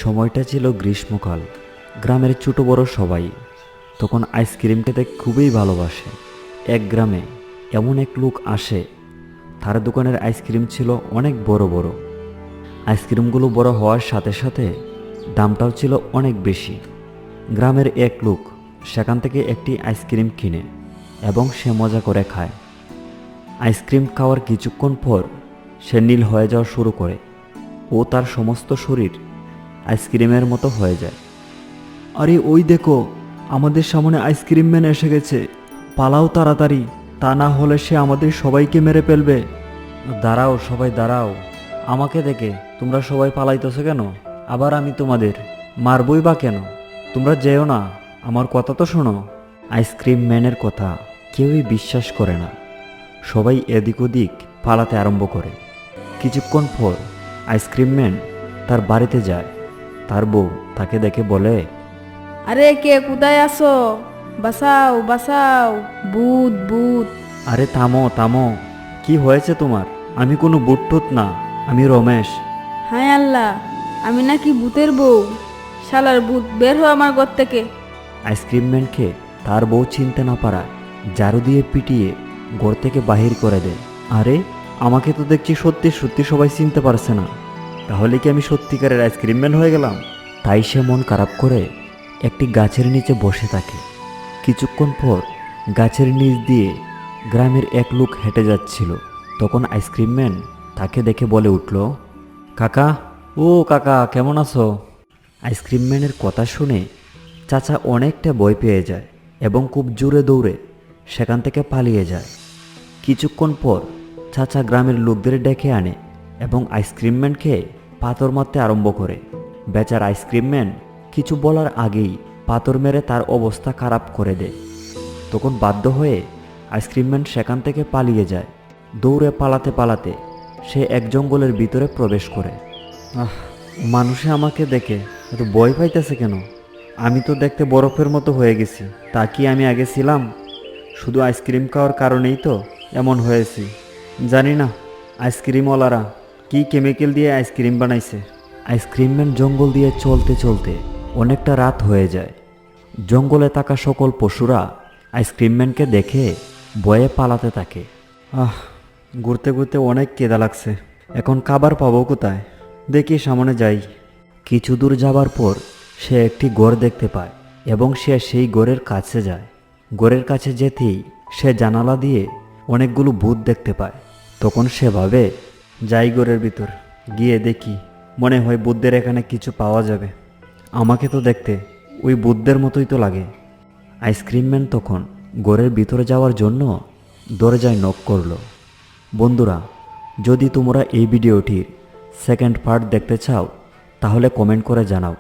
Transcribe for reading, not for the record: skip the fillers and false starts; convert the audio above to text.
সময়টা ছিল গ্রীষ্মকাল। গ্রামের ছোট বড় সবাই তখন আইসক্রিম খেতে খুবই ভালোবাসে। এক গ্রামে এমন এক লোক আসে, তার দোকানের আইসক্রিম ছিল অনেক বড় বড়। আইসক্রিমগুলো বড় হওয়ার সাথে সাথে দামটাও ছিল অনেক বেশি। গ্রামের এক লোক সেখান থেকে একটি আইসক্রিম কিনে এবং সে মজা করে খায়। আইসক্রিম খাওয়ার কিছুক্ষণ পর সে নীল হয়ে যাওয়া শুরু করে ও তার সমস্ত শরীর আইসক্রিমের মতো হয়ে যায়। আরে ওই দেখো, আমাদের সামনে আইসক্রিম ম্যান এসে গেছে, পালাও তাড়াতাড়ি, তা না হলে সে আমাদের সবাইকে মেরে ফেলবে। দাঁড়াও সবাই দাঁড়াও, আমাকে দেখে তোমরা সবাই পালাইতেছো কেন? আবার আমি তোমাদের মারবই বা কেন? তোমরা যেও না, আমার কথা তো শোনো। আইসক্রিম ম্যানের কথা কেউই বিশ্বাস করে না। সবাই এদিক ওদিক পালাতে আরম্ভ করে। কিছুক্ষণ পর আইসক্রিম ম্যান তার বাড়িতে যায়। তার বউ তাকে দেখে বলে, আরে কে কোথায় আসো? বাঁচাও বাঁচাও, ভূত ভূত। আরে থামো থামো, কি হয়েছে তোমার? আমি কোনো বুটটুত না, আমি রমেশ। হায় আল্লাহ, আমি নাকি ভূতের বউ? শালার ভূত, বের হো আমার ঘর থেকে। আইসক্রিম ম্যানকে তার বউ চিনতে না পারায় ঝাড়ু দিয়ে পিটিয়ে ঘর থেকে বাহির করে দেয়। আরে আমাকে তো দেখছি সত্যি সত্যি সবাই চিনতে পারছে না, তাহলে কি আমি সত্যিকারের আইসক্রিম ম্যান হয়ে গেলাম? তাই সে মন খারাপ করে একটি গাছের নিচে বসে থাকে। কিছুক্ষণ পর গাছের নিচ দিয়ে গ্রামের এক লোক হেঁটে যাচ্ছিল। তখন আইসক্রিম ম্যান তাকে দেখে বলে উঠল, কাকা, ও কাকা, কেমন আছো? আইসক্রিম ম্যানের কথা শুনে চাচা অনেকটা ভয় পেয়ে যায় এবং খুব জোরে দৌড়ে সেখান থেকে পালিয়ে যায়। কিছুক্ষণ পর চাচা গ্রামের লোকদের ডেকে আনে এবং আইসক্রিম ম্যানকে পাথর মারতে আরম্ভ করে। বেচার আইসক্রিম ম্যান কিছু বলার আগেই পাথর মেরে তার অবস্থা খারাপ করে দেয়। তখন বাধ্য হয়ে আইসক্রিম ম্যান সেখান থেকে পালিয়ে যায়। দৌড়ে পালাতে পালাতে সে এক জঙ্গলের ভিতরে প্রবেশ করে। মানুষে আমাকে দেখে এত ভয় পাইতেছে কেন? আমি তো দেখতে বরফের মতো হয়ে গেছি, তা কি আমি আগে ছিলাম? শুধু আইসক্রিম খাওয়ার কারণেই তো এমন হয়েছি। জানি না আইসক্রিমওয়ালারা কি কেমিক্যাল দিয়ে আইসক্রিম বানাইছে। আইসক্রিম ম্যান জঙ্গল দিয়ে চলতে চলতে অনেকটা রাত হয়ে যায়। জঙ্গলে থাকা সকল পশুরা আইসক্রিম ম্যানকে দেখে ভয়ে পালাতে থাকে। ঘুরতে ঘুরতে অনেক কেদা লাগছে, এখন খাবার পাবো কোথায়? দেখি সামনে যাই। কিছু দূর যাবার পর সে একটি ঘর দেখতে পায় এবং সে সেই ঘরের কাছে যায়। ঘরের কাছে যেতেই সে জানালা দিয়ে অনেকগুলো ভূত দেখতে পায়। তখন সে ভাবে, যাই ঘরের ভিতর, গিয়ে দেখি, মনে হয় বুদ্ধের এখানে কিছু পাওয়া যাবে। আমাকে তো দেখতে ওই বুদ্ধের মতোই তো লাগে। আইসক্রিম ম্যান তখন ঘরের ভিতরে যাওয়ার জন্য দরজায় নক করলো। বন্ধুরা, যদি তোমরা এই ভিডিওটির সেকেন্ড পার্ট দেখতে চাও তাহলে কমেন্ট করে জানাও।